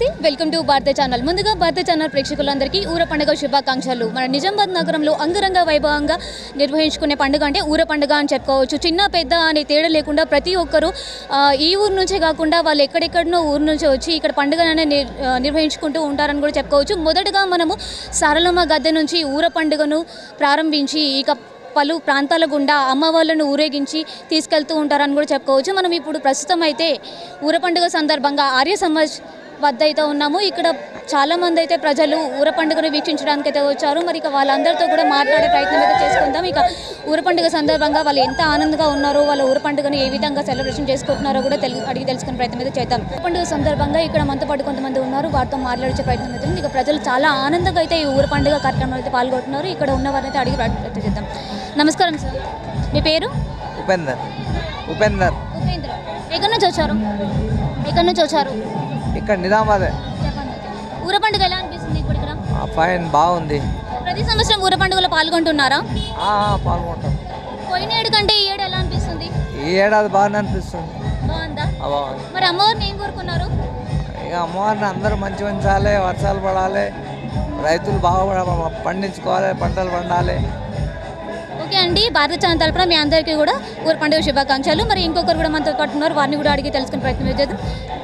నమస్తే, welcome to భారత channel. ముందుగా భారత ఛానల్ ప్రేక్షకులందరికీ ఊర పండుగ శుభాకాంక్షలు. మన నిజామాబాద్ నగరంలో అంగరంగ వైభవంగా నిర్వహించుకునే పండుగ అంటే ఊర పండుగ అని చెప్పుకోవచ్చు. చిన్న పెద్ద అనే తేడా లేకుండా ప్రతి ఒక్కరూ ఈ ఊరు నుంచే కాకుండా వాళ్ళు ఎక్కడెక్కడనో ఊరు నుంచి వచ్చి ఇక్కడ పండుగనే నిర్వహించుకుంటూ ఉంటారని కూడా చెప్పుకోవచ్చు. మొదటగా మనము సారలమ్మ గద్దె నుంచి ఊర పండుగను ప్రారంభించి ఇక పలు ప్రాంతాల గుండా అమ్మవాళ్ళను ఊరేగించి తీసుకెళ్తూ ఉంటారని కూడా చెప్పుకోవచ్చు. మనం ఇప్పుడు ప్రస్తుతం అయితే ఊర పండుగ సందర్భంగా ఆర్య సమాజ్ వద్ద అయితే ఉన్నాము. ఇక్కడ చాలామంది అయితే ప్రజలు ఊర పండుగను వీక్షించడానికి అయితే వచ్చారు. మరి ఇక వాళ్ళందరితో కూడా మాట్లాడే ప్రయత్నం అయితే చేసుకుందాం. ఇక ఊర పండుగ సందర్భంగా వాళ్ళు ఎంత ఆనందంగా ఉన్నారో, వాళ్ళ ఊర పండుగను ఏ విధంగా సెలబ్రేషన్ చేసుకుంటున్నారో కూడా అడిగి తెలుసుకునే ప్రయత్నం అయితే చేద్దాం. ఊర పండుగ సందర్భంగా ఇక్కడ మనతో పాటు కొంతమంది ఉన్నారు, వారితో మాట్లాడే ప్రయత్నం అయితే. ఇక ప్రజలు చాలా ఆనందంగా అయితే ఈ ఊర పండుగ కార్యక్రమంలో అయితే పాల్గొంటున్నారు. ఇక్కడ ఉన్న వారిని అయితే అడిగి ప్రయత్నం చేద్దాం. నమస్కారం సార్, మీ పేరు? ఉపేందర్. ఉపేంద్ర. ఎక్కడి నుంచి వచ్చారు? ఇక్కడ నిజామాబాద్. ఊర పండుగ ఎలా అనిపిస్తుంది ఇప్పుడు ఇక్కడ? ఫైన్, బాగుంది. ప్రతి సంవత్సరం ఊర పండుగలో పాల్గొంటున్నారా? పాల్గొంటాం. పోయిన ఏడు కంటే ఈ ఏడు ఎలా అనిపిస్తుంది? ఈ ఏడాది బాగానే అనిపిస్తుంది. బాగుందా? బాగుంది. మరి అమ్మవారిని ఏం కోరుకున్నారు? ఇక అమ్మవారిని అందరూ మంచి ఉంచాలి, వర్షాలు పడాలి, రైతులు బాగా పండించుకోవాలి, పంటలు పండాలి. ఓకే అండి, భారత ఛానల్ తరపున మీ అందరికీ కూడా ఊర పండుగ శుభాకాంక్షలు. మరి ఇంకొకరు కూడా మనతో పాటు ఉన్నారు, వారిని కూడా అడిగి తెలుసుకునే ప్రయత్నం చేద్దాం.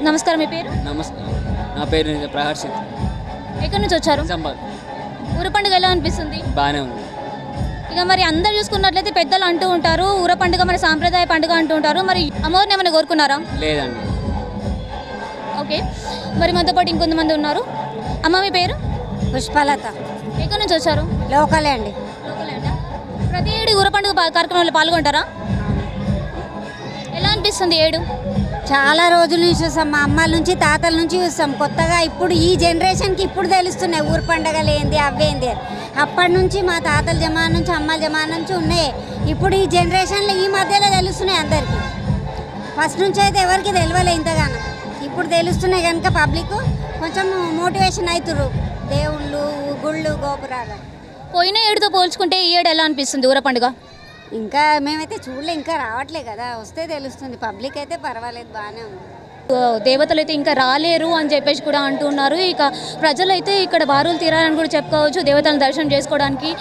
నమస్కారం, మీ పేరు? నమస్కారం, నా పేరు ప్రహర్షిత్. ఎక్కడి నుంచి వచ్చారు? నిజామాబాద్. ఊర పండుగ ఎలా అనిపిస్తుంది? బాగానే ఉంది. ఇక మరి అందరు చూసుకున్నట్లయితే పెద్దలు అంటూ ఉంటారు ఊర పండుగ మన సాంప్రదాయ పండుగ అంటూ ఉంటారు. మరి అమ్మవారిని ఏమైనా కోరుకున్నారా? లేదండి. ఓకే, మరి మనతో పాటు ఇంకొంతమంది ఉన్నారు. అమ్మ, మీ పేరు? పుష్పలత. ఎక్కడి నుంచి వచ్చారు? లోకలే అండి. ప్రతి ఏడు ఊర పండుగ కార్యక్రమంలో పాల్గొంటారా? ఎలా అనిపిస్తుంది ఏడు? చాలా రోజుల నుంచి చూస్తాం, మా అమ్మల నుంచి తాతల నుంచి చూస్తాం. కొత్తగా ఇప్పుడు ఈ జనరేషన్కి ఇప్పుడు తెలుస్తున్నాయి ఊరు పండుగలు ఏంది అవేంది. అప్పటి నుంచి మా తాతల జమానా నుంచి అమ్మల జమానా నుంచి ఉన్నాయి. ఇప్పుడు ఈ జనరేషన్లో ఈ మధ్యలో తెలుస్తున్నాయి అందరికీ. ఫస్ట్ నుంచి అయితే ఎవరికి తెలియలే ఇంతగానో. ఇప్పుడు తెలుస్తున్నాయి కనుక పబ్లిక్ కొంచెం మోటివేషన్ అవుతుర్రు. దేవుళ్ళు, గుళ్ళు, గోపురాలు. పోయిన ఏడుతో పోల్చుకుంటే ఈ ఏడు ఎలా అనిపిస్తుంది ఊర పండుగ? ఇంకా మేమైతే చూడలే, ఇంకా రావట్లే కదా, వస్తే తెలుస్తుంది. పబ్లిక్ అయితే పర్వాలేదు, బాగానే ఉంది. దేవతలు అయితే ఇంకా రాలేరు అని చెప్పేసి కూడా అంటున్నారు. ఇక ప్రజలైతే ఇక్కడ బారులు తీరాలని కూడా చెప్పుకోవచ్చు దేవతలను దర్శనం చేసుకోవడానికి.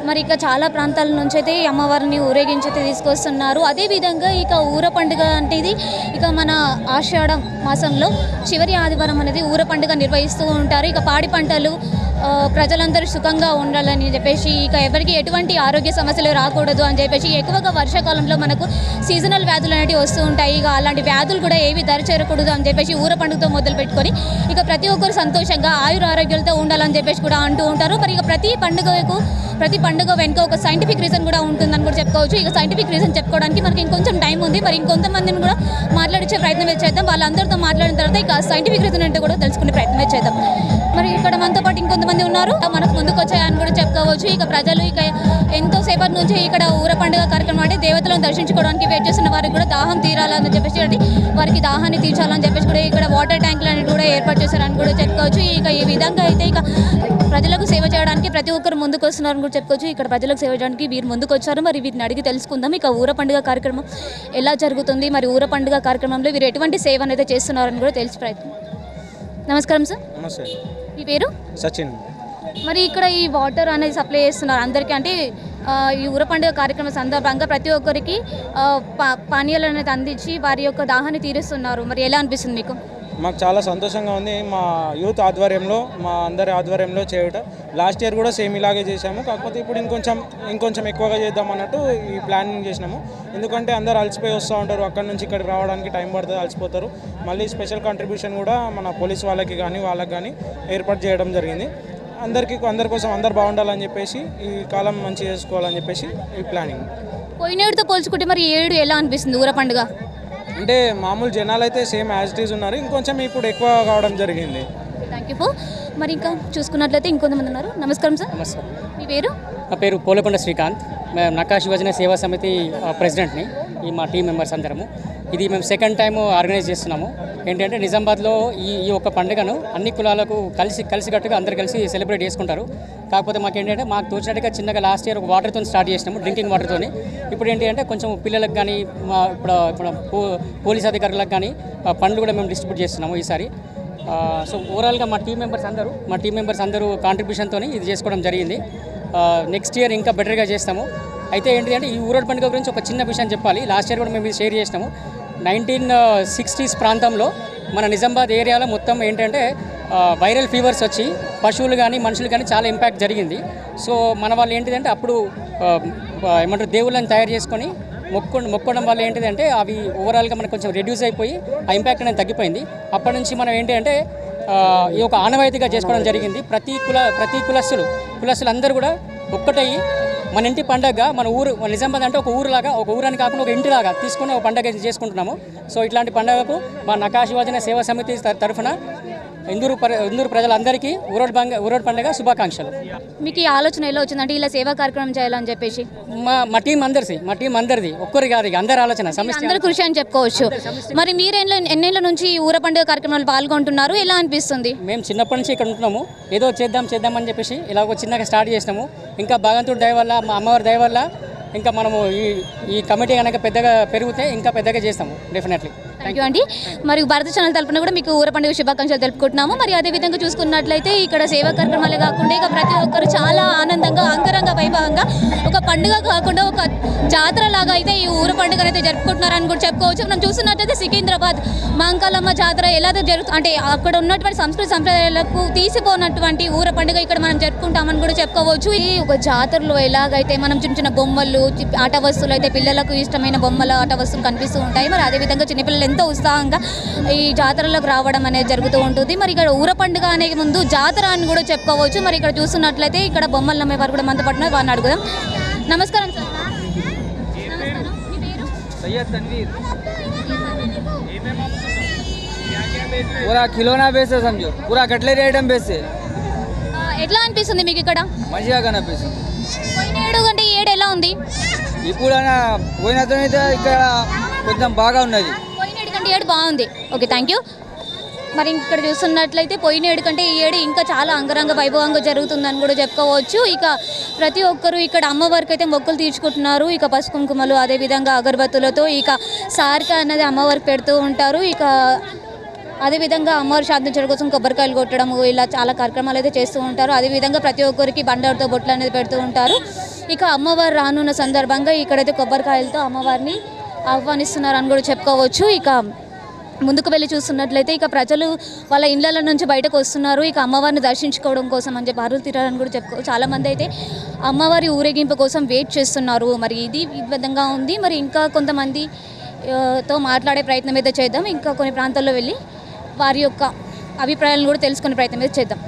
మరి ఇక చాలా ప్రాంతాల నుంచి అయితే అమ్మవారిని ఊరేగించి అయితే తీసుకొస్తున్నారు. అదేవిధంగా ఇక ఊర పండుగ అంటే ఇది ఇక మన ఆషాఢ మాసంలో చివరి ఆదివారం అనేది ఊర పండుగ నిర్వహిస్తూ ఉంటారు. ఇక పాడి పంటలు ప్రజలందరూ సుఖంగా ఉండాలని చెప్పేసి, ఇక ఎవరికి ఎటువంటి ఆరోగ్య సమస్యలు రాకూడదు అని చెప్పేసి, ఎక్కువగా వర్షాకాలంలో మనకు సీజనల్ వ్యాధులు అనేవి వస్తూ ఉంటాయి. ఇక అలాంటి వ్యాధులు కూడా ఏవి దరిచేరకూడదు అని చెప్పేసి ఊర పండుగతో మొదలు పెట్టుకొని ఇక ప్రతి ఒక్కరు సంతోషంగా ఆరోగ్యాలతో ఉండాలని చెప్పేసి కూడా అంటూ ఉంటారు. మరి ఇక ప్రతి పండుగ వెనుక ఒక సైంటిఫిక్ రీజన్ కూడా ఉంటుందని కూడా చెప్పుకోవచ్చు. ఇక సైంటిఫిక్ రీజన్ చెప్పుకోవడానికి మనకి ఇంకొంచెం టైం ఉంది. మరి ఇంకొంతమందిని కూడా మాట్లాడించే ప్రయత్నం చేద్దాం. వాళ్ళందరితో మాట్లాడిన తర్వాత ఇక సైంటిఫిక్ రీజన్ అంటే కూడా తెలుసుకునే ప్రయత్నం చేద్దాం. మరి ఇక్కడ మనతో పాటు ఇంకొంతమంది ఉన్నారు, మనకు ముందుకు వచ్చాయని కూడా చెప్పుకోవచ్చు. ఇక ప్రజలు ఇక ఎంతో సేపటి నుంచి ఇక్కడ ఊర పండుగ కార్యక్రమం అంటే దేవతలను దర్శించుకోవడానికి వెయిట్ చేస్తున్న వారికి కూడా దాహం తీరాలని చెప్పేసి, అంటే వారికి దాహాన్ని తీర్చాలని చెప్పేసి కూడా ఇక్కడ వాటర్ ట్యాంకులు అనేవి కూడా ఏర్పాటు చేశారని కూడా చెప్పుకోవచ్చు. ఇక ఈ విధంగా అయితే ఇక ప్రజలకు సేవ చేయడానికి ప్రతి ఒక్కరు ముందుకు వస్తున్నారని కూడా చెప్పుకోవచ్చు. ఇక్కడ ప్రజలకు సేవ చేయడానికి వీరు ముందుకు వచ్చారు. మరి వీటిని అడిగి తెలుసుకుందాం. ఇక ఊర పండుగ కార్యక్రమం ఎలా జరుగుతుంది, మరి ఊర పండుగ కార్యక్రమంలో వీరు ఎటువంటి సేవ అనేది చేస్తున్నారని కూడా తెలిసి ప్రయత్నం. నమస్కారం సార్. నమస్తే. మీ పేరు? సచిన్. మరి ఇక్కడ ఈ వాటర్ అనేది సప్లై చేస్తున్నారు అందరికీ, అంటే ఈ ఊర పండుగ కార్యక్రమం సందర్భంగా ప్రతి ఒక్కరికి పానీయాలు అనేది అందించి వారి యొక్క దాహాన్ని తీరుస్తున్నారు. మరి ఎలా అనిపిస్తుంది మీకు? మాకు చాలా సంతోషంగా ఉంది. మా యూత్ ఆధ్వర్యంలో, మా అందరి ఆధ్వర్యంలో చేయటం. లాస్ట్ ఇయర్ కూడా సేమ్ ఇలాగే చేశాము, కాకపోతే ఇప్పుడు ఇంకొంచెం ఎక్కువగా చేద్దాం అన్నట్టు ఈ ప్లానింగ్ చేసినాము. ఎందుకంటే అందరు అలసిపోయి వస్తూ ఉంటారు, అక్కడి నుంచి ఇక్కడికి రావడానికి టైం పడుతుంది, అలసిపోతారు. మళ్ళీ స్పెషల్ కంట్రిబ్యూషన్ కూడా మన పోలీస్ వాళ్ళకి కానీ ఏర్పాటు చేయడం జరిగింది. అందరి కోసం అందరు బాగుండాలని చెప్పేసి, ఈ కాలం మంచి చేసుకోవాలని చెప్పేసి ఈ ప్లానింగ్. పోయినేడుతో పోల్చుకుంటే మరి ఏడు ఎలా అనిపిస్తుంది ఊర పండుగ? అంటే మామూలు జనాలు అయితే సేమ్ యాజ్ ఇట్ ఈజ్ ఉన్నారు, ఇంకొంచెం ఇప్పుడు ఎక్కువ కావడం జరిగింది. Thank you. మరి ఇంకా చూసుకున్నట్లయితే ఇంకొంతమంది ఉన్నారు. నమస్కారం సార్. నమస్కారం. మీ పేరు? నా పేరు పోలకొండ శ్రీకాంత్. మేము నక్కా శివజన సేవా సమితి ప్రెసిడెంట్ని. ఈ మా టీం మెంబర్స్ అందరము ఇది మేము సెకండ్ టైం ఆర్గనైజ్ చేస్తున్నాము. ఏంటంటే నిజామాబాద్లో ఈ ఒక్క పండుగను అన్ని కులాలకు కలిసికట్టుగా అందరు కలిసి సెలబ్రేట్ చేసుకుంటారు. కాకపోతే మాకేంటంటే మాకు తోచినట్టుగా చిన్నగా లాస్ట్ ఇయర్ ఒక వాటర్తో స్టార్ట్ చేసినాము, డ్రింకింగ్ వాటర్తో. ఇప్పుడు ఏంటి అంటే కొంచెం పిల్లలకు కానీ ఇప్పుడు పోలీస్ అధికారులకు కానీ పండ్లు కూడా మేము డిస్ట్రిబ్యూట్ చేస్తున్నాము ఈసారి. సో ఓవరాల్గా మా టీం మెంబర్స్ అందరూ కాంట్రిబ్యూషన్తో ఇది చేసుకోవడం జరిగింది. నెక్స్ట్ ఇయర్ ఇంకా బెటర్గా చేస్తాము. అయితే ఏంటిదంటే ఈ ఊరోడ్ పండుగ గురించి ఒక చిన్న విషయం చెప్పాలి. లాస్ట్ ఇయర్ కూడా మేము ఇది షేర్ చేసినాము. 1960s ప్రాంతంలో మన నిజామాబాద్ ఏరియాలో మొత్తం ఏంటంటే వైరల్ ఫీవర్స్ వచ్చి పశువులు కానీ మనుషులు కానీ చాలా ఇంపాక్ట్ జరిగింది. సో మన వాళ్ళు ఏంటిదంటే అప్పుడు ఏమంటారు దేవుళ్ళని తయారు చేసుకొని మొక్కడం వల్ల ఏంటిదంటే అవి ఓవరాల్గా మనకు కొంచెం రెడ్యూస్ అయిపోయి ఆ ఇంపాక్ట్ అనేది తగ్గిపోయింది. అప్పటి నుంచి మనం ఏంటంటే ఈ ఒక ఆనవాయితీగా చేసుకోవడం జరిగింది. ప్రతి కులస్తులు అందరూ కూడా ఒక్కటయ్యి మన ఇంటి పండగగా మన నిజామాబాద్ అంటే ఒక ఊరని కాకుండా ఒక ఇంటిలాగా తీసుకుని ఒక పండగ చేసుకుంటున్నాము. సో ఇట్లాంటి పండుగకు మా నకాశి యువజన సేవా సమితి తరఫున ఇందూరు ప్రజలందరికీ ఊరోడ్ పండుగ శుభాకాంక్షలు. మీకు ఈ ఆలోచన ఎలా వచ్చిందంటే ఇలా సేవా కార్యక్రమం చేయాలని చెప్పేసి? మా టీం అందరిది ఒక్కరి కాదు, అందరి ఆలోచన సమిష్టి అందరూ కృషి అని చెప్పుకోవచ్చు. మరి మీరు ఎన్నేళ్ళ నుంచి ఈ ఊర పండుగ కార్యక్రమాలు పాల్గొంటున్నారు? ఎలా అనిపిస్తుంది? మేము చిన్నప్పటి నుంచి ఇక్కడ ఉంటున్నాము. ఏదో చేద్దామని చెప్పేసి ఇలా ఒక చిన్నగా స్టార్ట్ చేసినాము. ఇంకా భగవంతుడి దయ వల్ల, మా అమ్మవారి దయ వల్ల ఇంకా మనము ఈ కమిటీ కనుక పెద్దగా పెరిగితే ఇంకా పెద్దగా చేస్తాము డెఫినెట్లీ. థ్యాంక్ యూ అండి. మరి భారత ఛానల్ తరపున కూడా మీకు ఊర పండుగ శుభాకాంక్షలు తెలుపుకుంటున్నాము. మరి అదేవిధంగా చూసుకున్నట్లయితే ఇక్కడ సేవా కార్యక్రమాలే కాకుండా ఇక ప్రతి ఒక్కరు చాలా ఆనందంగా అంగరంగ వైభవంగా ఒక పండుగ కాకుండా ఒక జాతర లాగా అయితే ఈ ఊర పండుగ అయితే జరుపుకుంటున్నారని కూడా చెప్పుకోవచ్చు. మనం చూస్తున్నట్లయితే సికింద్రాబాద్ మాంకాలమ్మ జాతర ఎలా జరుగుతుంది అంటే అక్కడ ఉన్నటువంటి సంస్కృతి సంప్రదాయాలకు తీసిపోయినటువంటి ఊర పండుగ ఇక్కడ మనం జరుపుకుంటామని కూడా చెప్పుకోవచ్చు. ఈ ఒక జాతరలో ఎలాగైతే మనం చిన్న చిన్న బొమ్మలు ఆట వస్తువులు అయితే పిల్లలకు ఇష్టమైన బొమ్మల ఆట వస్తువులు కనిపిస్తూ ఉంటాయి. మరి అదేవిధంగా చిన్నపిల్లలు ఎంతో ఉత్సాహంగా ఈ జాతరలోకి రావడం అనేది జరుగుతూ ఉంటుంది. మరి ఇక్కడ ఊర పండుగ అనే ముందు జాతర అని కూడా చెప్పుకోవచ్చు. మరి ఇక్కడ చూస్తున్నట్లయితే ఇక్కడ బొమ్మలు నమ్మేవారు కూడా మనతో పట్టిన వారిని అడుగుదాం. నమస్కారం సార్. पूरा खिलौना बेस है समझो, पूरा कटलरी आइटम बेस है. ఎట్లా అనిపిస్తుంది మీకు ఇక్కడ? మంచిగా కనిపిస్తుంది. పోయిన ఏడు కంటే ఈ ఏడు ఎలా ఉంది? ఇప్పుడైనా పోయినతో ఇక్కడ కొంచెం బాగా ఉన్నది. పోయిన ఏడు కంటే ఏడు బాగుంది. Okay, thank you. మరి ఇక్కడ చూస్తున్నట్లయితే పోయిన ఏడు కంటే ఈ ఏడు ఇంకా చాలా అంగరంగ వైభవంగా జరుగుతుందని కూడా చెప్పుకోవచ్చు. ఇక ప్రతి ఒక్కరు ఇక్కడ అమ్మవారికి అయితే మొక్కులు తీర్చుకుంటున్నారు. ఇక పసుపు కుంకుమలు అదేవిధంగా అగరబత్తులతో ఇక సారిక అనేది అమ్మవారికి పెడుతూ ఉంటారు. ఇక అదేవిధంగా అమ్మవారి శాంతించడం కోసం కొబ్బరికాయలు కొట్టడము ఇలా చాలా కార్యక్రమాలు అయితే చేస్తూ ఉంటారు. అదేవిధంగా ప్రతి ఒక్కరికి బండారుతో బొట్లు అనేది పెడుతూ ఉంటారు. ఇక అమ్మవారు రానున్న సందర్భంగా ఇక్కడైతే కొబ్బరికాయలతో అమ్మవారిని ఆహ్వానిస్తున్నారని కూడా చెప్పుకోవచ్చు. ఇక ముందుకు వెళ్ళి చూస్తున్నట్లయితే ఇక ప్రజలు వాళ్ళ ఇళ్ళ నుంచి బయటకు వస్తున్నారు. ఇక అమ్మవారిని దర్శించుకోవడం కోసం అని చెప్పి బారులు తీరాలని కూడా చెప్పుకోవచ్చు. చాలామంది అయితే అమ్మవారి ఊరేగింపు కోసం వెయిట్ చేస్తున్నారు. మరి ఇది ఈ విధంగా ఉంది. మరి ఇంకా కొంతమంది తో మాట్లాడే ప్రయత్నం అయితే చేద్దాం. ఇంకా కొన్ని ప్రాంతాల్లో వెళ్ళి వారి యొక్క అభిప్రాయాలను కూడా తెలుసుకునే ప్రయత్నం అయితే చేద్దాం.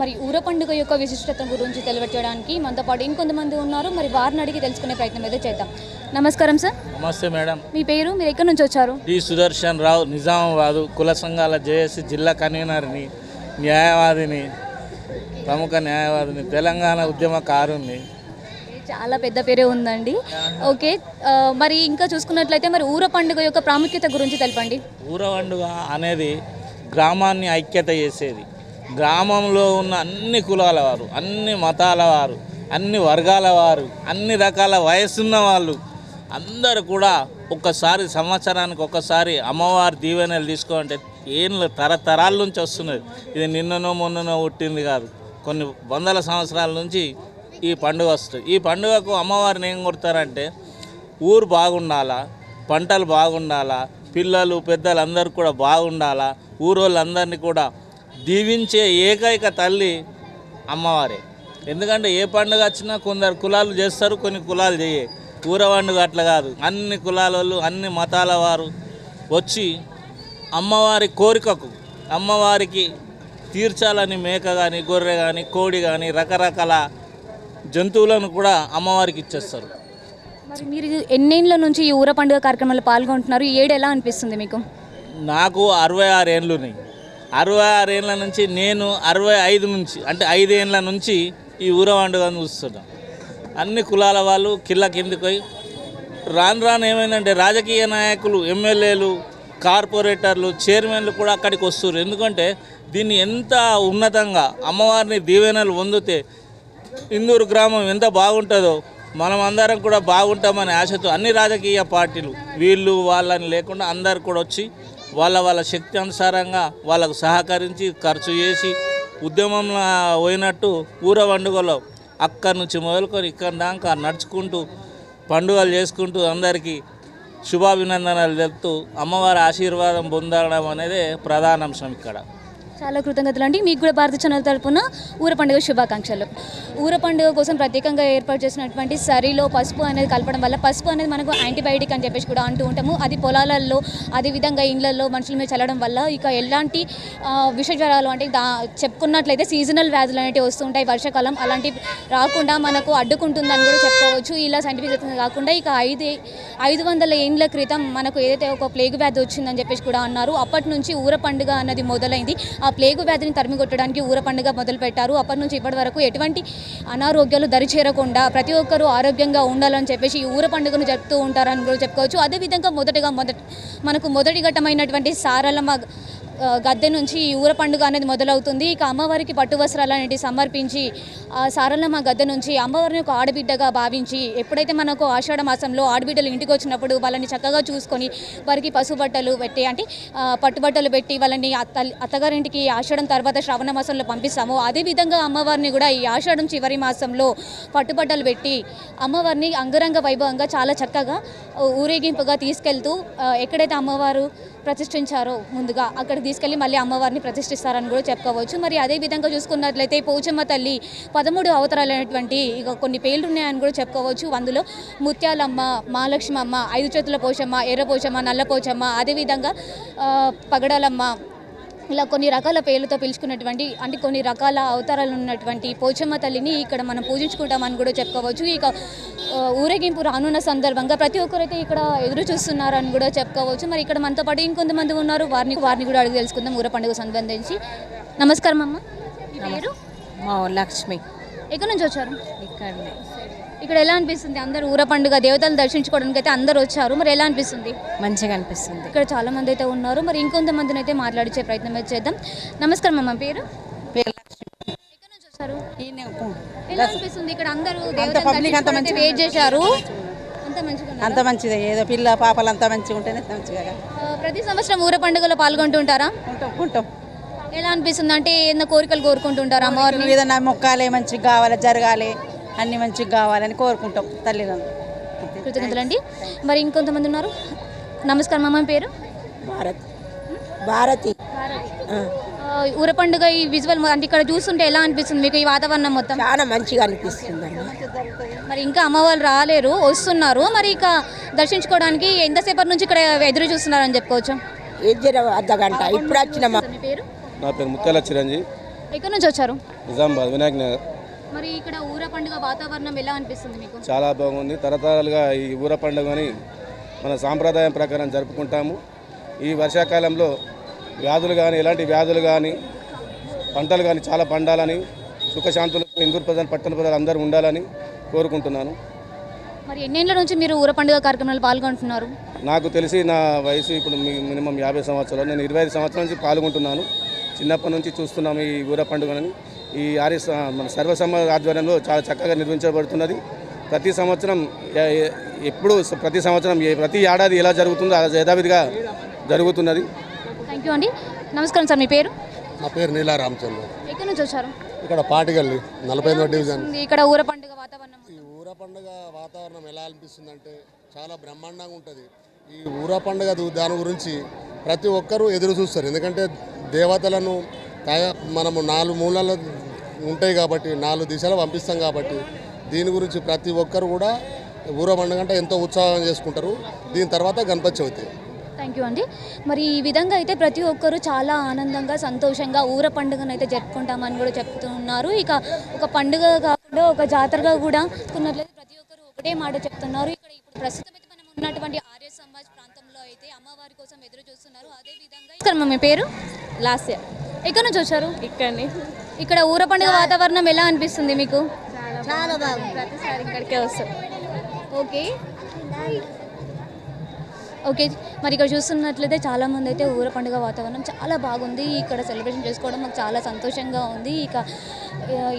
మరి ఊర పండుగ యొక్క విశిష్టత గురించి తెలియజేయడానికి మనతో పాటు ఇంకొంతమంది ఉన్నారు. మరి వారిని అడిగి తెలుసుకునే ప్రయత్నం అయితే చేద్దాం. నమస్కారం సార్. నమస్తే మేడం. మీ పేరు, మీరు ఎక్కడి నుంచి వచ్చారు? డి సుదర్శన్ రావు, నిజామాబాదు కుల సంఘాల జేఏసీ జిల్లా కన్వీనర్ని, న్యాయవాదిని, ప్రముఖ న్యాయవాదిని, తెలంగాణ ఉద్యమకారుని. చాలా పెద్ద పేరే ఉందండి. ఓకే, మరి ఇంకా చూసుకున్నట్లయితే మరి ఊర పండుగ యొక్క ప్రాముఖ్యత గురించి తెలపండి. ఊర పండుగ అనేది గ్రామాన్ని ఐక్యత చేసేది. గ్రామంలో ఉన్న అన్ని కులాల వారు, అన్ని మతాల వారు, అన్ని వర్గాల వారు, అన్ని రకాల వయసున్న వాళ్ళు అందరూ కూడా ఒక్కసారి సంవత్సరానికి ఒక్కసారి అమ్మవారి దీవెనలు తీసుకోవాలంటే ఏళ్ళు తరతరాల నుంచి వస్తున్నది. ఇది నిన్ననో మొన్ననో పుట్టింది కాదు, కొన్ని వందల సంవత్సరాల నుంచి ఈ పండుగ వస్తుంది. ఈ పండుగకు అమ్మవారిని ఏం కొడతారంటే ఊరు బాగుండాలా, పంటలు బాగుండాలా, పిల్లలు పెద్దలు అందరూ కూడా బాగుండాలా, ఊరోళ్ళందరినీ కూడా దీవించే ఏకైక తల్లి అమ్మవారే. ఎందుకంటే ఏ పండుగ వచ్చినా కొందరు కులాలు చేస్తారు, కొన్ని కులాలు చేయే. ఊర పండుగ అట్లా కాదు, అన్ని కులాల వాళ్ళు, అన్ని మతాల వారు వచ్చి అమ్మవారి కోరికకు, అమ్మవారికి తీర్చాలని మేక కానీ, గొర్రె కానీ, కోడి కానీ రకరకాల జంతువులను కూడా అమ్మవారికి ఇచ్చేస్తారు. మరి మీరు ఎన్నేళ్ళ నుంచి ఈ ఊర పండుగ కార్యక్రమాల్లో పాల్గొంటున్నారు? ఈ ఏడు ఎలా అనిపిస్తుంది మీకు? నాకు 66 ఏళ్ళు ఉన్నాయి. 66 ఏళ్ళ నుంచి నేను 65 నుంచి అంటే 5 ఏళ్ళ నుంచి ఈ ఊర పండుగను చూస్తున్నాను. అన్ని కులాల వాళ్ళు కింద కిందికి పోయి రాను ఏమైందంటే రాజకీయ నాయకులు, ఎమ్మెల్యేలు, కార్పొరేటర్లు, చైర్మన్లు కూడా అక్కడికి వస్తారు. ఎందుకంటే దీన్ని ఎంత ఉన్నతంగా అమ్మవారిని దీవెనలు పొందితే ఇందూరు గ్రామం ఎంత బాగుంటుందో మనం అందరం కూడా బాగుంటామనే ఆశతో అన్ని రాజకీయ పార్టీలు వీళ్ళు వాళ్ళని లేకుండా అందరు కూడా వచ్చి వాళ్ళ శక్తి అనుసారంగా వాళ్ళకు సహకరించి ఖర్చు చేసి ఉద్యమంలో పోయినట్టు ఊర పండుగలో అక్కడి నుంచి మొదలుకొని ఇక్కడి దాకా నడుచుకుంటూ పండుగలు చేసుకుంటూ అందరికీ శుభాభినందనలు తెలుపుతూ అమ్మవారి ఆశీర్వాదం పొందడం అనేది ప్రధాన అంశం ఇక్కడ. చాలా కృతజ్ఞతలు అండి. మీకు కూడా భారత ఛానల్ తరపున ఊర పండుగ శుభాకాంక్షలు. ఊర పండుగ కోసం ప్రత్యేకంగా ఏర్పాటు చేసినటువంటి సరిలో పసుపు అనేది కలపడం వల్ల పసుపు అనేది మనకు యాంటీబయాటిక్ అని చెప్పేసి కూడా అంటూ ఉంటాము. అది పొలాలలో అదేవిధంగా ఇండ్లలో మనుషుల మీద చల్లడం వల్ల ఇక ఎలాంటి విష జ్వరాలు అంటే చెప్పుకున్నట్లయితే సీజనల్ వ్యాధులు అనేవి వస్తుంటాయి. వర్షాకాలం అలాంటివి రాకుండా మనకు అడ్డుకుంటుందని కూడా చెప్పుకోవచ్చు. ఇలా సైంటిఫిక్ కాకుండా ఇక 500 ఏండ్ల క్రితం మనకు ఏదైతే ఒక ప్లేగు వ్యాధి వచ్చిందని చెప్పేసి కూడా అన్నారు. అప్పటి నుంచి ఊర పండుగ అన్నది మొదలైంది. ఆ ప్లేగు వ్యాధిని తరిమికొట్టడానికి ఊర పండుగ మొదలుపెట్టారు. అప్పటి నుంచి ఇప్పటి వరకు ఎటువంటి అనారోగ్యాలు దరిచేరకుండా ప్రతి ఒక్కరూ ఆరోగ్యంగా ఉండాలని చెప్పేసి ఈ ఊర పండుగను జరుపుతూ ఉంటారని కూడా చెప్పుకోవచ్చు. అదేవిధంగా మనకు మొదటి ఘట్టమైనటువంటి సారలమ్మ గద్దె నుంచి ఈ ఊర పండుగ అనేది మొదలవుతుంది. ఇక అమ్మవారికి పట్టు వస్త్రాలు అనేవి సమర్పించి ఆ సారలమ్మ గద్దె నుంచి అమ్మవారిని ఒక ఆడబిడ్డగా భావించి ఎప్పుడైతే మనకు ఆషాఢ మాసంలో ఆడబిడ్డలు ఇంటికి వచ్చినప్పుడు వాళ్ళని చక్కగా చూసుకొని వారికి పసుపు బట్టలు పెట్టి అంటే పట్టుబట్టలు పెట్టి వాళ్ళని అత్తగారింటికి ఆషాఢం తర్వాత శ్రావణ మాసంలో పంపిస్తాము. అదేవిధంగా అమ్మవారిని కూడా ఈ ఆషాఢం చివరి మాసంలో పట్టుబట్టలు పెట్టి అమ్మవారిని అంగరంగ వైభవంగా చాలా చక్కగా ఊరేగింపుగా తీసుకెళ్తూ ఎక్కడైతే అమ్మవారు ప్రతిష్ఠించారో ముందుగా అక్కడ తీసుకెళ్ళి మళ్ళీ అమ్మవారిని ప్రతిష్ఠిస్తారని కూడా చెప్పుకోవచ్చు. మరి అదేవిధంగా చూసుకున్నట్లయితే పోచమ్మ తల్లి 13 అవతారాలైనటువంటి ఇక కొన్ని పేర్లు ఉన్నాయని కూడా చెప్పుకోవచ్చు. అందులో ముత్యాలమ్మ, మహాలక్ష్మమ్మ, 5 చేతుల పోచమ్మ, ఎర్ర పోచమ్మ, నల్ల పోచమ్మ, అదేవిధంగా పగడాలమ్మ, ఇలా కొన్ని రకాల పేర్లతో పిలుచుకున్నటువంటి అంటే కొన్ని రకాల అవతారాలు ఉన్నటువంటి పోచమ్మ తల్లిని ఇక్కడ మనం పూజించుకుంటామని కూడా చెప్పుకోవచ్చు. ఇక ఊరేగింపు రానున్న సందర్భంగా ప్రతి ఒక్కరైతే ఇక్కడ ఎదురు చూస్తున్నారని కూడా చెప్పుకోవచ్చు. మరి ఇక్కడ మనతో పాటు ఇంకొంతమంది ఉన్నారు, వారిని కూడా అడిగి తెలుసుకుందాం ఊర పండుగ సంబంధించి. నమస్కారం అమ్మ, మీ పేరు? మా లక్ష్మి. ఎక్కడి నుంచి వచ్చారు? ఇక్కడనే. ఇక్కడ ఎలా అనిపిస్తుంది? అందరూ ఊర పండుగ దేవతలను దర్శించుకోవడానికి అయితే అందరూ వచ్చారు, మరి ఎలా అనిపిస్తుంది? మంచిగా అనిపిస్తుంది. ఇక్కడ చాలా మంది అయితే ఉన్నారు, మరి ఇంకొంతమందిని అయితే మాట్లాడించే ప్రయత్నం అయితే చేద్దాం. నమస్కారం అమ్మ, పేరు? పేరు లక్ష్మి. ఎక్కడి నుంచి వచ్చారు? ఈయన ఎలా అనిపిస్తుంది? ఇక్కడ అందరూ దేవతలను వెయిట్ చేశారు, అంత మంచిదే. ఏదో పిల్ల పాపలు అంతా మంచిగా ఉంటేనే మంచిగా. ప్రతి సంవత్సరం ఊర పండుగలో పాల్గొంటుంటారా? ఉంటాం. ఎలా అనిపిస్తుంది? అంటే ఏదైనా కోరికలు కోరుకుంటుంటారా అమ్మవారిని? ఏదైనా మొక్కాలి, మంచిగా కావాలి, జరగాలి, అన్ని మంచిగా కావాలని కోరుకుంటాం తల్లిదండ్రులు. కృతజ్ఞతలండి. మరి ఇంకొంతమంది ఉన్నారు. నమస్కారం అమ్మ, పేరు? భారతి. ఊర పండుగ ఈ విజువల్ అంటే ఇక్కడ చూస్తుంటే ఎలా అనిపిస్తుంది మీకు? ఈ వాతావరణం మొత్తం చాలా మంచిగా అనిపిస్తుంది. మరి ఇంకా అమ్మవారు రాలేరు, వస్తున్నారు. మరి ఇక దర్శించుకోవడానికి ఎంతసేపటి నుంచి ఇక్కడ ఎదురు చూస్తున్నారని చెప్పుకోవచ్చు? అర్ధగంట ఇప్పుడు వచ్చిన. మీ పేరు? నా పేరు ముత్యాల చిరంజీవి. ఎక్కడి నుంచి వచ్చారు? నిజామాబాద్, వినాయక్ నగర్. మరి ఇక్కడ ఊర పండుగ వాతావరణం ఎలా అనిపిస్తుంది మీకు? చాలా బాగుంది. తరతరాలుగా ఈ ఊర పండుగని మన సాంప్రదాయం ప్రకారం జరుపుకుంటాము. ఈ వర్షాకాలంలో వ్యాధులు కానీ ఎలాంటి వ్యాధులు కానీ పంటలు కానీ చాలా పండాలని, సుఖశాంతులు హిందూ ప్రజలు పట్టణ ప్రజలు అందరూ ఉండాలని కోరుకుంటున్నాను. మరి ఎన్నేళ్ళ నుంచి మీరు ఊర పండుగ కార్యక్రమాలు పాల్గొంటున్నారు? నాకు తెలిసి నా వయసు ఇప్పుడు మినిమం 50 సంవత్సరాలు. నేను 25 సంవత్సరాల నుంచి పాల్గొంటున్నాను. చిన్నప్పటి నుంచి చూస్తున్నాము ఈ ఊర పండుగని. ఈ మన సర్వసమాజ ఆధ్వర్యంలో చాలా చక్కగా నిర్వహించబడుతున్నది. ప్రతి సంవత్సరం ప్రతి ఏడాది ఎలా జరుగుతుందో యథావిధిగా జరుగుతున్నది. థ్యాంక్ యూ అండి. నమస్కారం సార్, మీ పేరు? నా పేరు నీలా రామచంద్ర. ఎక్కడి నుంచి వచ్చారు? ఇక్కడ పాటిగల్లి 45వ డివిజన్. ఇక్కడ ఊర పండుగ వాతావరణం, ఈ ఊర పండుగ వాతావరణం ఎలా అనిపిస్తుంది అంటే చాలా బ్రహ్మాండంగా ఉంటుంది. ఈ ఊర పండుగ దాని గురించి ప్రతి ఒక్కరూ ఎదురు చూస్తారు. ఎందుకంటే దేవతలను మనము 4 మూలల్లో ఉంటాయి కాబట్టి 4 దిశలు పంపిస్తాం కాబట్టి దీని గురించి ప్రతి ఒక్కరు కూడా ఊర పండుగ అంటే ఎంతో ఉత్సాహం చేసుకుంటారు. దీని తర్వాత గణపతి చవితి. థ్యాంక్ యూ అండి. మరి ఈ విధంగా అయితే ప్రతి ఒక్కరు చాలా ఆనందంగా సంతోషంగా ఊర పండుగను అయితే జరుపుకుంటామని కూడా చెప్తున్నారు. ఇక ఒక పండుగ కాకుండా ఒక జాతరగా కూడా ఉన్నట్లయితే ప్రతి ఒక్కరు ఒకటే మాట చెప్తున్నారు. ఇక్కడ ఇప్పుడు ప్రస్తుతం అయితే మనం ఉన్నటువంటి ఆర్య సమాజ్ ప్రాంతంలో అయితే అమ్మవారి కోసం ఎదురు చూస్తున్నారు. అదేవిధంగా మీ పేరు? లాస్య. ఎక్కడి నుంచి వచ్చారు? ఇక్కడనే. ఇక్కడ ఊర పండుగ వాతావరణం ఎలా అనిపిస్తుంది మీకు? చాలా బాగుంది. ప్రతిసారి ఇక్కడికే వస్తాం. ఓకే. ఓకే, మరి ఇక్కడ చూస్తున్నట్లయితే చాలామంది అయితే ఊర పండుగ వాతావరణం చాలా బాగుంది. ఇక్కడ సెలబ్రేషన్ చేసుకోవడం మాకు చాలా సంతోషంగా ఉంది. ఇక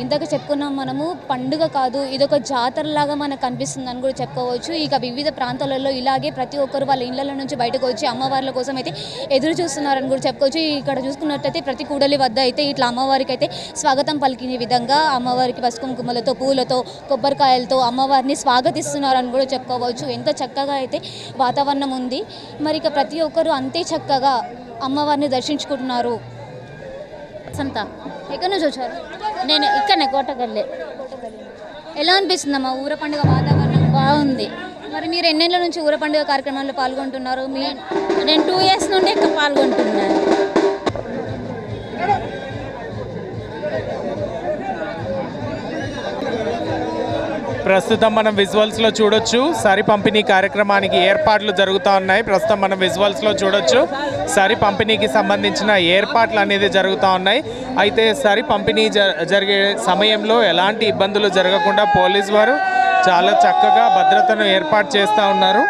ఇందాక చెప్పుకున్నాం మనము, పండుగ కాదు ఇదొక జాతరలాగా మనకు కనిపిస్తుంది అని కూడా చెప్పుకోవచ్చు. ఇక వివిధ ప్రాంతాలలో ఇలాగే ప్రతి ఒక్కరు వాళ్ళ ఇళ్ల నుంచి బయటకు వచ్చి అమ్మవార్ల కోసం అయితే ఎదురు చూస్తున్నారని కూడా చెప్పుకోవచ్చు. ఇక్కడ చూసుకున్నట్లయితే ప్రతి కూడలి వద్ద అయితే ఇట్లా అమ్మవారికి అయితే స్వాగతం పలికిన విధంగా అమ్మవారికి పసుపు కుంకుమలతో, పూలతో, కొబ్బరికాయలతో అమ్మవారిని స్వాగతిస్తున్నారని కూడా చెప్పుకోవచ్చు. ఎంత చక్కగా అయితే వాతావరణం ఉంది. మరి ఇక ప్రతి ఒక్కరు అంతే చక్కగా అమ్మవారిని దర్శించుకుంటున్నారు. సంత ఎక్కడి నుంచి వచ్చారు? నేను ఇక్కడనే కోటగల్లే. ఎలా అనిపిస్తుందమ్మా ఊర పండుగ వాతావరణం? బాగుంది. మరి మీరు ఎన్నేళ్ళ నుంచి ఊర పండుగ కార్యక్రమాల్లో పాల్గొంటున్నారు? నేను 2 ఇయర్స్ నుండి ఇక్కడ పాల్గొంటున్నాను. ప్రస్తుతం మనం విజువల్స్లో చూడొచ్చు సరి పంపిణీ కార్యక్రమానికి ఏర్పాట్లు జరుగుతూ ఉన్నాయి. ప్రస్తుతం మనం విజువల్స్లో చూడొచ్చు సరి పంపిణీకి సంబంధించిన ఏర్పాట్లు అనేది జరుగుతూ ఉన్నాయి. అయితే సరి పంపిణీ జరిగే సమయంలో ఎలాంటి ఇబ్బందులు జరగకుండా పోలీసు వారు చాలా చక్కగా భద్రతను ఏర్పాటు చేస్తూ ఉన్నారు.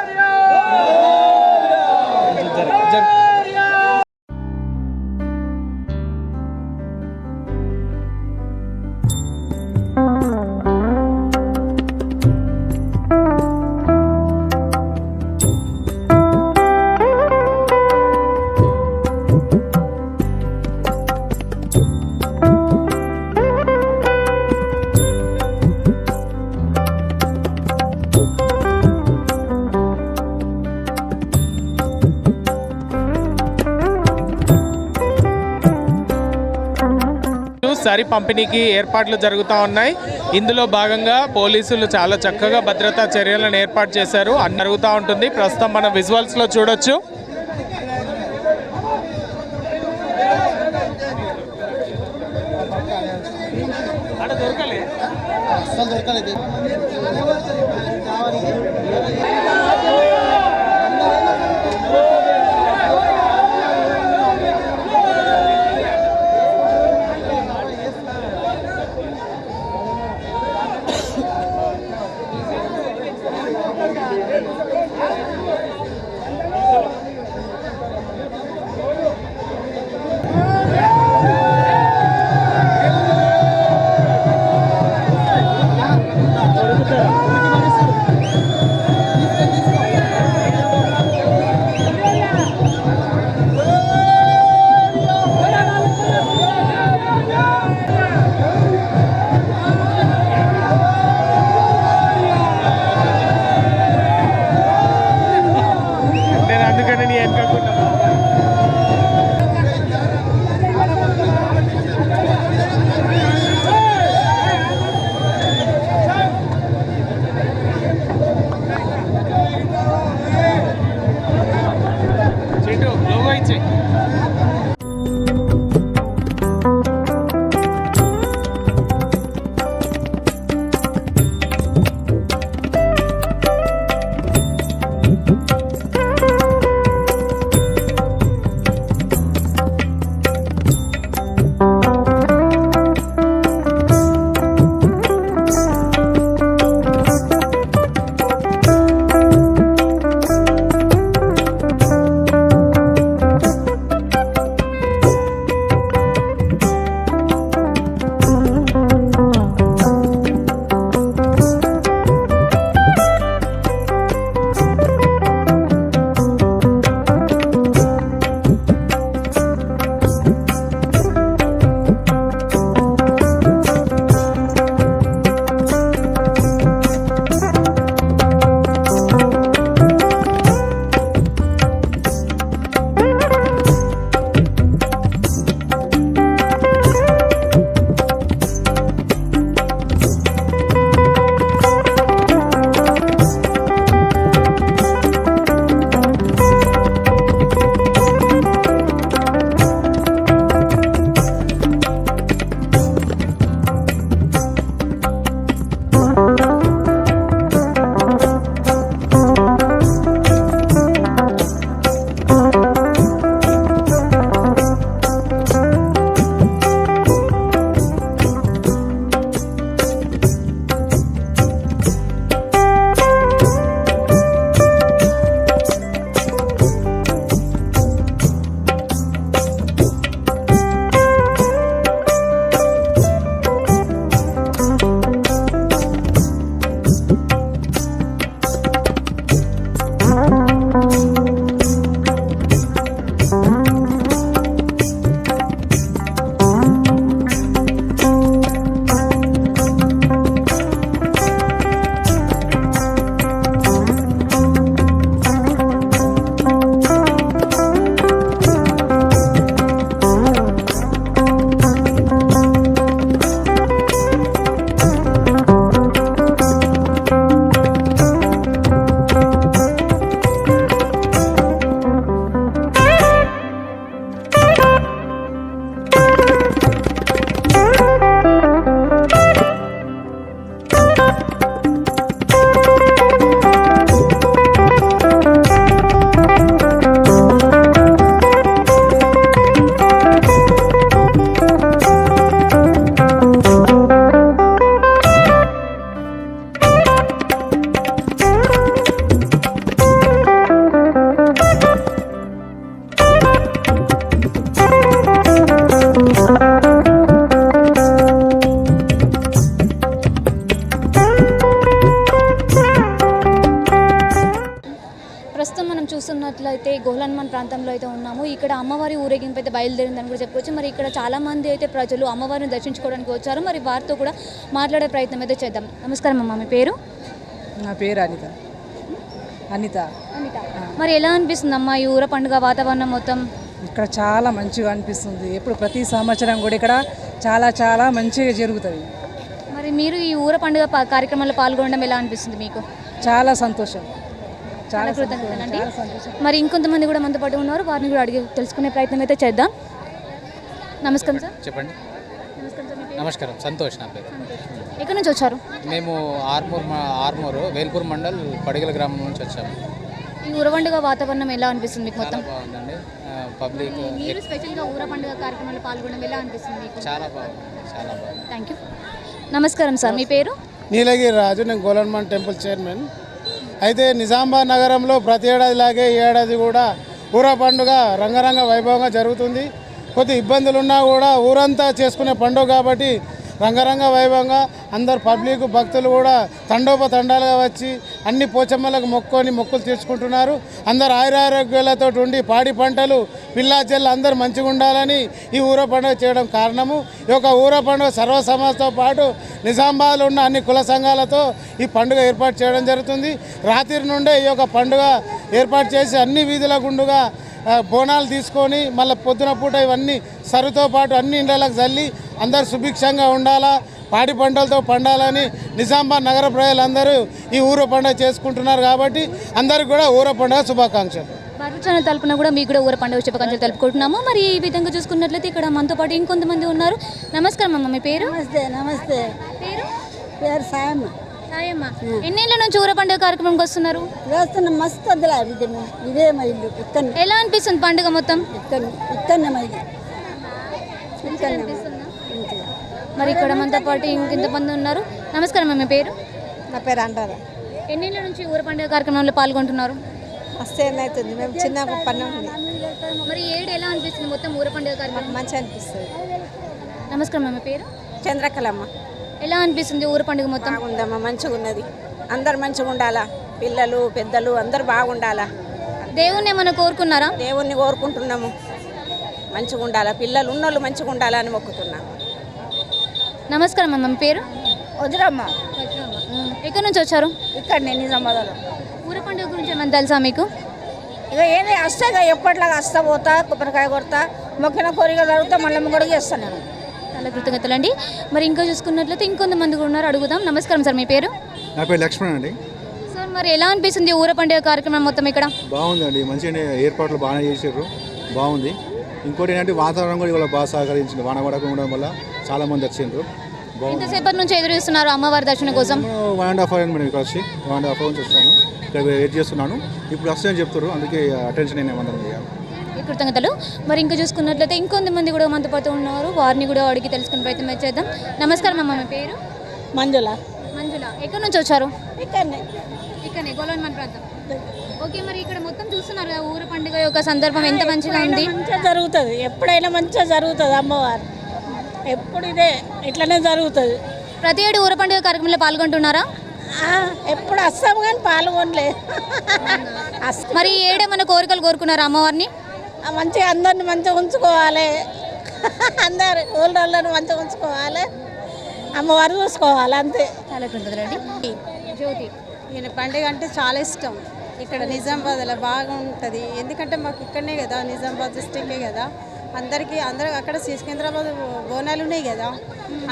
సరి పంపిణీకి ఏర్పాట్లు జరుగుతూ ఉన్నాయి. ఇందులో భాగంగా పోలీసులు చాలా చక్కగా భద్రతా చర్యలను ఏర్పాటు చేశారు. అన్ని జరుగుతూ ఉంటుంది. ప్రస్తుతం మనం విజువల్స్లో చూడొచ్చు. గోలన్మన్ ప్రాంతంలో అయితే ఉన్నాము. ఇక్కడ అమ్మవారి ఊరేగింపు అయితే బయలుదేరిందని కూడా చెప్పుకోవచ్చు. మరి ఇక్కడ చాలామంది అయితే ప్రజలు అమ్మవారిని దర్శించుకోవడానికి వచ్చారు. మరి వారితో కూడా మాట్లాడే ప్రయత్నం అయితే చేద్దాం. నమస్కారం అమ్మ, మీ పేరు? నా పేరు అనిత. అనిత. మరి ఎలా అనిపిస్తుంది అమ్మ ఈ ఊర పండుగ వాతావరణం మొత్తం? ఇక్కడ చాలా మంచిగా అనిపిస్తుంది. ఎప్పుడు ప్రతి సంవత్సరం కూడా ఇక్కడ చాలా చాలా మంచిగా జరుగుతుంది. మరి మీరు ఈ ఊర పండుగ కార్యక్రమంలో పాల్గొనడం ఎలా అనిపిస్తుంది మీకు? చాలా సంతోషం. చాలా కృతజ్ఞతలండి. మరి ఇంకొంతమంది కూడా మనతో పాటు ఉన్నారు, వారిని కూడా అడిగి తెలుసుకునే ప్రయత్నం అయితే చేద్దాం. నమస్కారం సార్. చెప్పండి. నమస్కారం, సంతోష్ నా పేరు. ఎక్కడి నుంచి వచ్చారు? మేము ఆర్మూరు వేల్పూర్ మండల్ పడిగల గ్రామం నుంచి వచ్చాము. ఈ ఊర పండుగ వాతావరణం ఎలా అనిపిస్తుంది మీకు మొత్తం? బాగుందండి. పబ్లిక్ మీరు స్పెషల్గా ఊర పండుగ కార్యక్రమంలో పాల్గొనడం ఎలా అనిపిస్తుంది మీకు? చాలా బాగుంది, చాలా బాగుంది. Thank you. నమస్కారం సార్, మీ పేరు? నీలగిరి రాజు, నేను గోలన్మన్ టెంపుల్ చైర్మన్. అయితే నిజామాబాద్ నగరంలో ప్రతి ఏడాదిలాగే ఈ ఏడాది కూడా ఊర పండుగ రంగరంగ వైభవంగా జరుగుతుంది. కొద్ది ఇబ్బందులు ఉన్నా కూడా ఊరంతా చేసుకునే పండుగ కాబట్టి రంగరంగ వైభవంగా అందరు పబ్లిక్ భక్తులు కూడా తండోపతండాలుగా వచ్చి అన్ని పోచమ్మలకు మొక్కులు తీర్చుకుంటున్నారు. అందరు ఆయురారోగ్యాలతో ఉండి పాడి పంటలు పిల్లా చెల్లు అందరూ మంచిగా ఉండాలని ఈ ఊర పండుగ చేయడం కారణము. ఈ యొక్క ఊర పండుగ సర్వ సమాజంతో పాటు నిజామాబాద్లో ఉన్న అన్ని కుల సంఘాలతో ఈ పండుగ ఏర్పాటు చేయడం జరుగుతుంది. రాత్రి నుండే ఈ యొక్క పండుగ ఏర్పాటు చేసి అన్ని వీధుల గుండుగా బోనాలు తీసుకొని మళ్ళీ పొద్దున పూట ఇవన్నీ సరుతో పాటు అన్ని ఇండ్లకు చల్లి అందరు సుభిక్షంగా ఉండాలా, పాడి పంటలతో పండాలని నిజామాబాద్ నగర ప్రజలందరూ ఈ ఊర పండుగ చేసుకుంటున్నారు. కాబట్టి అందరికీ కూడా ఊర పండుగ శుభాకాంక్షలు. భారత ఛానల్ తరపున కూడా మీకు కూడా ఊర పండుగ శుభాకాంక్షలు తెలుపుకుంటున్నాము. మరి ఈ విధంగా చూసుకున్నట్లయితే ఇక్కడ మనతో పాటు ఇంకొంతమంది ఉన్నారు. నమస్కారం అమ్మ, మీ పేరు? నమస్తే. పేరు సాయమ్మ. సాయమ్మ, ఎన్నేళ్ళ నుంచి ఊర పండుగ కార్యక్రమంకి వస్తున్నారు? వేస్తున్న మస్తు వద్దులా ఇదే మా ఇల్లు. ఇక్కడ ఎలా అనిపిస్తుంది పండుగ మొత్తం? ఇక్కడనే మా ఇల్లు. మరి ఇక్కడ మనతో పాటు ఇంకొంతమంది ఉన్నారు. నమస్కారం, మీ పేరు? నా పేరు అంటారా. ఎన్నేళ్ళ నుంచి ఊర పండుగ కార్యక్రమంలో పాల్గొంటున్నారు? మస్తు ఏమవుతుంది, మేము చిన్న పని ఉంది. మరి ఏడు ఎలా అనిపిస్తుంది మొత్తం ఊర పండుగ కార్యక్రమం? మంచిగా అనిపిస్తుంది. నమస్కారం, మీ పేరు? చంద్రకళమ్మ. ఎలా అనిపిస్తుంది ఊర పండుగ మొత్తం? బాగుందమ్మా, మంచిగా ఉన్నది. అందరు మంచిగా ఉండాలా, పిల్లలు పెద్దలు అందరు బాగుండాలా. దేవుణ్ణి ఏమైనా కోరుకున్నారా? దేవుణ్ణి కోరుకుంటున్నాము, మంచిగా ఉండాలా, పిల్లలు ఉన్నోళ్ళు మంచిగా ఉండాలా అని మొక్కుతున్నాము. నమస్కారం అమ్మ, మీ పేరు? వజ్రమ్మ. ఎక్కడి నుంచి వచ్చారు? ఇక్కడ నేను నిజామాబాద్లో. ఊర పండుగ గురించి ఏమైనా తెలుసా మీకు? ఇక ఏంది వస్తాగా ఎప్పటిలాగా వస్తా పోతా, కొబ్బరికాయ కొడతా, మొక్కిన కోరిక జరుగుతా, మళ్ళీ ముగ్గడికి చేస్తాను నేను. చాలా కృతజ్ఞతలండి. మరి ఇంకా చూసుకున్నట్లయితే ఇంకొంతమంది కూడా ఉన్నారు, అడుగుదాం. నమస్కారం సార్, మీ పేరు? నా పేరు లక్ష్మణ్ అండి. సార్, మరి ఎలా అనిపిస్తుంది ఊర పండుగ కార్యక్రమం మొత్తం ఇక్కడ? బాగుందండి, మంచిగా ఏర్పాట్లు బాగానే చేసారు, బాగుంది. ఇంకోటి ఏంటంటే వాతావరణం కూడా ఇవాళ బాగా సహకరించింది. వాన పడకుండా ఉండడం వల్ల చాలా మంది వచ్చిండ్రు. ఎంతసేపటి నుంచి ఎదురు చూస్తున్నారు అమ్మవారి దర్శనం కోసం? 1.5 hour మేడం ఇక్కడ వచ్చి 1.5 hour నుంచి వస్తాను, ఇక్కడ వెయిట్ చేస్తున్నాను. ఇప్పుడు వస్తాయని చెప్తారు, అందుకే అటెన్షన్ నేను ఏమన్నా చేయాలి. కృతజ్ఞతలు. మరి ఇంకా చూసుకున్నట్లయితే ఇంకొంతమంది కూడా మనతో పాటు ఉన్నారు, వారిని కూడా అడిగి తెలుసుకునే ప్రయత్నం చేద్దాం. నమస్కారం అమ్మ, మీ పేరు? మంజుల. మంజుల, ఎక్కడి నుంచి వచ్చారు? ఇక్కడనే గోలన్మన్ ప్రాంతం. ఓకే, మరి ఇక్కడ మొత్తం చూస్తున్నారు కదా ఊర పండుగ యొక్క సందర్భం ఎంత మంచిగా ఉంది? మంచిగా జరుగుతుంది, ఎప్పుడైనా మంచిగా జరుగుతుంది. అమ్మవారు ఎప్పుడు ఇదే ఇట్లనే జరుగుతుంది. ప్రతి ఏడు ఊర పండుగ కార్యక్రమంలో పాల్గొంటున్నారా? ఎప్పుడు వస్తాము కానీ పాల్గొనలే. మరి ఏడేమైనా కోరికలు కోరుకున్నారా అమ్మవారిని? మంచిగా అందరిని మంచిగా ఉంచుకోవాలి, అందరు ఊళ్ళని మంచిగా ఉంచుకోవాలి, అమ్మవారు చూసుకోవాలి, అంతే. చాలా కృతజ్ఞతలండి. జ్యోతి, ఈయన పండుగ అంటే చాలా ఇష్టం. ఇక్కడ నిజామాబాద్లో బాగా ఉంటుంది, ఎందుకంటే మాకు ఇక్కడనే కదా, నిజామాబాద్ డిస్టిక్కే కదా, అందరూ అక్కడ సికింద్రాబాద్ బోనాలు ఉన్నాయి కదా,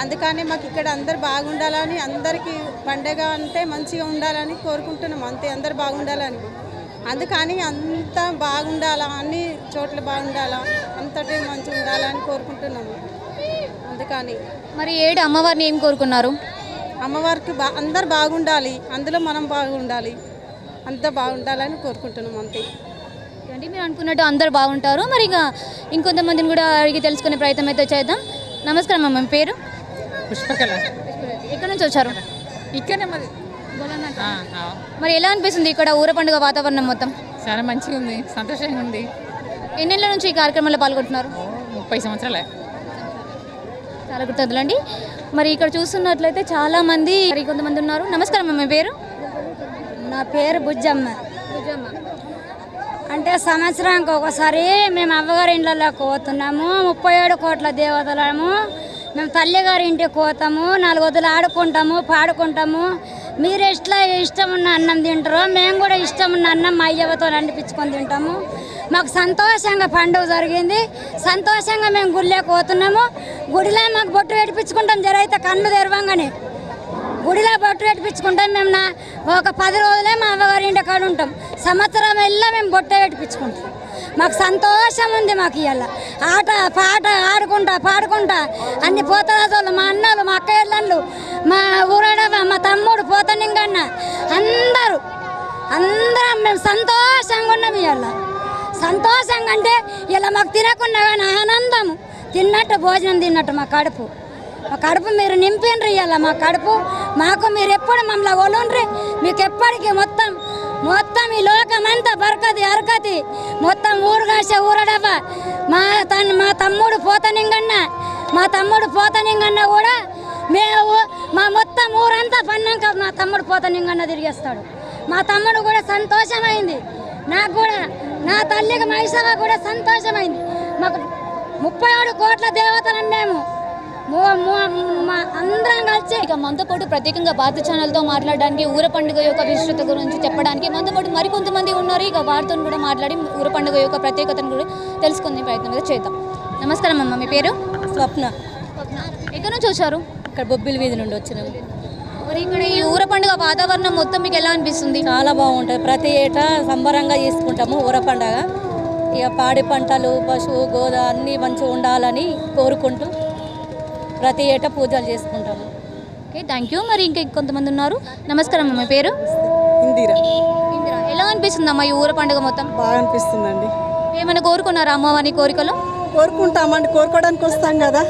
అందుకని మాకు ఇక్కడ అందరు బాగుండాలని, అందరికీ పండుగ అంటే మంచిగా ఉండాలని కోరుకుంటున్నాం, అంతే. అందరు బాగుండాలని, అందుకని అంతా బాగుండాలా, అన్ని చోట్ల బాగుండాలా, అంతటి మంచిగా ఉండాలని కోరుకుంటున్నాము. అందుకని మరి ఏడు అమ్మవారిని ఏం కోరుకున్నారు? అమ్మవారికి అందరు బాగుండాలి, అందులో మనం బాగుండాలి, అంతా బాగుండాలని కోరుకుంటున్నాం, అంతే. అంటే మీరు అనుకున్నట్టు అందరు బాగుంటారు. మరి ఇక ఇంకొంతమందిని కూడా అడిగి తెలుసుకునే ప్రయత్నం అయితే చేద్దాం. నమస్కారం అమ్మ, మీ పేరు? పుష్పకళ. ఎక్కడి నుంచి వచ్చారు? ఇక్కడనే మరి. మరి ఎలా అనిపిస్తుంది ఇక్కడ ఊర పండుగ వాతావరణం మొత్తం? చాలా మంచిగా ఉంది, సంతోషంగా ఉంది. ఎన్నేళ్ళ నుంచి ఈ కార్యక్రమంలో పాల్గొంటున్నారు? 30 సంవత్సరాలే. చాలా కృతజ్ఞతలండి. మరి ఇక్కడ చూస్తున్నట్లయితే చాలా మంది కొంతమంది ఉన్నారు. నమస్కారం అమ్మ, మీ పేరు? నా పేరు బుజ్జమ్మ. బుజ్జమ్మ, అంటే సంవత్సరానికి ఒకసారి మేము అవ్వగారి ఇండ్లలోకి పోతున్నాము. 37 కోట్ల దేవతలము. మేము తల్లిగారి ఇంటికి పోతాము. 4 వదులు ఆడుకుంటాము, పాడుకుంటాము. మీరు ఎట్లా ఇష్టం ఉన్న అన్నం తింటారో మేము కూడా ఇష్టం ఉన్న అన్నం మా అయ్యవతో అంటిపించుకొని తింటాము. మాకు సంతోషంగా పండుగ జరిగింది. సంతోషంగా మేము గుడిలోకి పోతున్నాము. గుడిలో మాకు బొట్టు పెట్టించుకుంటాం. జరైతే కన్ను తెరవంగానే గుడిలో బొట్టు పెట్టించుకుంటాం. మేము ఒక 10 రోజులే మా అవ్వగారి ఇంటి కాడ ఉంటాం. సంవత్సరం వెళ్ళా మేము బొట్టే పెట్టించుకుంటాం. మాకు సంతోషం ఉంది. మాకు ఇవాళ ఆట పాట ఆడుకుంటా పాడుకుంటా అన్ని పోతరాజులు, మా అన్నలు, మా అక్కయ్యళ్ళు, మా ఊరడవ, మా తమ్ముడు పోతనింగన్న అందరం మేము సంతోషంగా ఉన్నాం. ఇవాళ సంతోషంగా అంటే ఇలా మాకు తినకుండా కానీ ఆనందము, తిన్నట్టు భోజనం తిన్నట్టు మా కడుపు మీరు నింపిండ్రి. ఇవాళ మా కడుపు మాకు మీరు ఎప్పుడు మమ్మల్ని ఒలుండ్రి. మీకు ఎప్పటికీ మొత్తం ఈ లోకమంతా బరకతి అరకతి మొత్తం ఊరుగాస ఊరడవ్వ. మా తమ్ముడు పోతనింగన్న కూడా మేము మా మొత్తం ఊరంతా పన్నాక మా తమ్ముడు పోతనింగన్న తిరిగేస్తాడు. మా తమ్ముడు కూడా సంతోషమైంది. నాకు కూడా నా తల్లికి మైసవ కూడా సంతోషమైంది. మాకు 37 కోట్ల దేవతలం మేము అందరం కలిసి. ఇక మనతో పాటు ప్రత్యేకంగా భారత ఛానల్తో మాట్లాడడానికి ఊర పండుగ యొక్క విశిష్టత గురించి చెప్పడానికి మనతో పాటు మరికొంతమంది ఉన్నారు. ఇక వారితో కూడా మాట్లాడి ఊర పండుగ యొక్క ప్రత్యేకతను కూడా తెలుసుకునే ప్రయత్నం అయితే చేద్దాం. నమస్కారం అమ్మ, మీ పేరు? స్వప్న. ఎక్కడి నుంచి వచ్చారు? ఇక్కడ బొబ్బిలి వీధి నుండి వచ్చినాము. మరి ఇక్కడ ఈ ఊర పండుగ వాతావరణం మొత్తం మీకు ఎలా అనిపిస్తుంది? చాలా బాగుంటుంది. ప్రతి ఏటా సంబరంగా చేసుకుంటాము ఊర పండుగ. ఇక పాడి పంటలు, పశువు, గోద అన్నీ మంచిగా ఉండాలని కోరుకుంటూ ప్రతి ఏటా పూజలు చేసుకుంటాము. Okay, thank you. మరి ఇంకా కొంతమంది ఉన్నారు. నమస్కారం అమ్మ, మీ పేరు? ఇందిరా. ఎలా అనిపిస్తుంది అమ్మ ఈ ఊర పండుగ మొత్తం? బాగా అనిపిస్తుందండి. ఏమైనా కోరుకున్నారా అమ్మవారి కోరికలు? కోరుకుంటామండి, కోరుకోవడానికి వస్తాం కదా.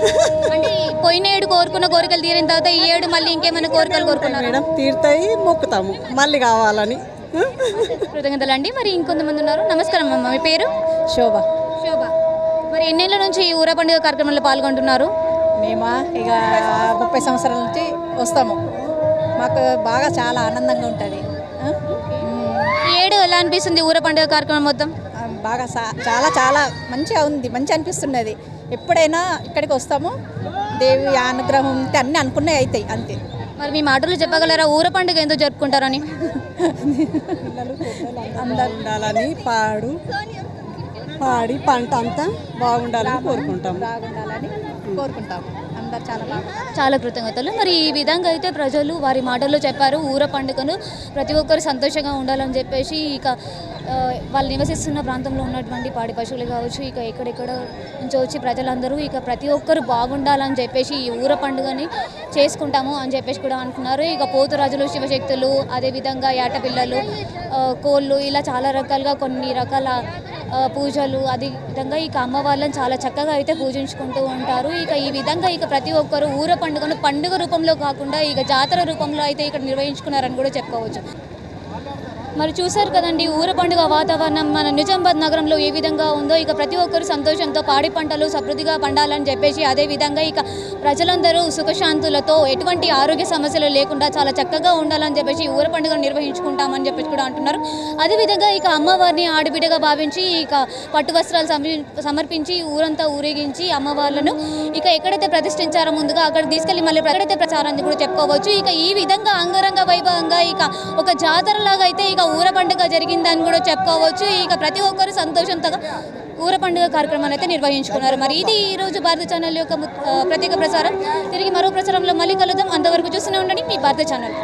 అంటే పోయిన ఏడు కోరుకున్న కోరికలు తీరిన తర్వాత ఈ ఏడు మళ్ళీ ఇంకేమైనా కోరికలు కోరుకున్నారు? మేడం తీరుతాయి, మొక్కుతాము మళ్ళీ కావాలని. కృతజ్ఞతలండి. మరి ఇంకొంతమంది ఉన్నారు. నమస్కారం అమ్మ, మీ పేరు? శోభ. మరి ఎన్నేళ్ళ నుంచి ఈ ఊర పండుగ కార్యక్రమంలో పాల్గొంటున్నారు? మేమా ఇక 30 సంవత్సరాల నుంచి వస్తాము. మాకు బాగా చాలా ఆనందంగా ఉంటుంది. ఈ ఏడు ఎలా అనిపిస్తుంది ఊర పండుగ కార్యక్రమం మొత్తం? బాగా చాలా చాలా మంచిగా ఉంది, మంచి అనిపిస్తున్నది. ఎప్పుడైనా ఇక్కడికి వస్తాము. దేవి అనుగ్రహం ఉంటే అన్నీ అనుకున్నవి అవుతాయి అంతే. మరి మీ మాటలు చెప్పగలరా ఊర పండుగ ఎందుకు జరుపుకుంటారని? అందరూ ఉండాలని పాడి పంట అంతా బాగుండాలని కోరుకుంటాము. అందరు చాలా బాగా. చాలా కృతజ్ఞతలు. మరి ఈ విధంగా అయితే ప్రజలు వారి మాటల్లో చెప్పారు. ఊర పండుగను ప్రతి ఒక్కరు సంతోషంగా ఉండాలని చెప్పేసి ఇక వాళ్ళు నివసిస్తున్న ప్రాంతంలో ఉన్నటువంటి పాడి పశువులు కావచ్చు, ఇక ఎక్కడెక్కడ నుంచి వచ్చి ప్రజలందరూ ఇక ప్రతి ఒక్కరు బాగుండాలని చెప్పేసి ఈ ఊర పండుగని చేసుకుంటాము అని చెప్పేసి కూడా అంటున్నారు. ఇక పోతురాజులు, శివశక్తులు, అదేవిధంగా ఏటపిల్లలు, కోళ్ళు, ఇలా చాలా రకాలుగా కొన్ని రకాల పూజలు, అదే విధంగా ఇక అమ్మవార్లను చాలా చక్కగా అయితే పూజించుకుంటూ ఉంటారు. ఇక ఈ విధంగా ఇక ప్రతి ఒక్కరు ఊర పండుగను పండుగ రూపంలో కాకుండా ఇక జాతర రూపంలో అయితే ఇక్కడ నిర్వహించుకున్నారని కూడా చెప్పుకోవచ్చు. మరి చూశారు కదండి ఊర పండుగ వాతావరణం మన నిజామాబాద్ నగరంలో ఏ విధంగా ఉందో. ఇక ప్రతి ఒక్కరు సంతోషంతో పాడి పంటలు సమృద్ధిగా పండాలని చెప్పేసి, అదేవిధంగా ఇక ప్రజలందరూ సుఖశాంతులతో ఎటువంటి ఆరోగ్య సమస్యలు లేకుండా చాలా చక్కగా ఉండాలని చెప్పేసి ఊర పండుగను నిర్వహించుకుంటామని చెప్పేసి కూడా అంటున్నారు. అదేవిధంగా ఇక అమ్మవారిని ఆడబిడ్డగా భావించి ఇక పట్టు వస్త్రాలు సమర్పించి ఊరంతా ఊరేగించి అమ్మవార్లను ఇక ఎక్కడైతే ప్రతిష్ఠించారో ముందుగా అక్కడ తీసుకెళ్లి మళ్ళీ ఎక్కడైతే ప్రచారాన్ని కూడా చెప్పుకోవచ్చు. ఇక ఈ విధంగా అంగరంగ వైభవంగా ఇక ఒక జాతరలాగా అయితే ఇక ఊర పండుగ జరిగిందని కూడా చెప్పుకోవచ్చు. ఇక ప్రతి ఒక్కరు సంతోషంతో ఊర పండుగ కార్యక్రమాన్ని అయితే నిర్వహించుకున్నారు. మరి ఇది ఈరోజు భారత ఛానల్ యొక్క ప్రత్యేక ప్రసారం. తిరిగి మరో ప్రసారంలో మళ్ళీ కలుద్దాం. అంతవరకు చూస్తూనే ఉండండి మీ భారత ఛానల్.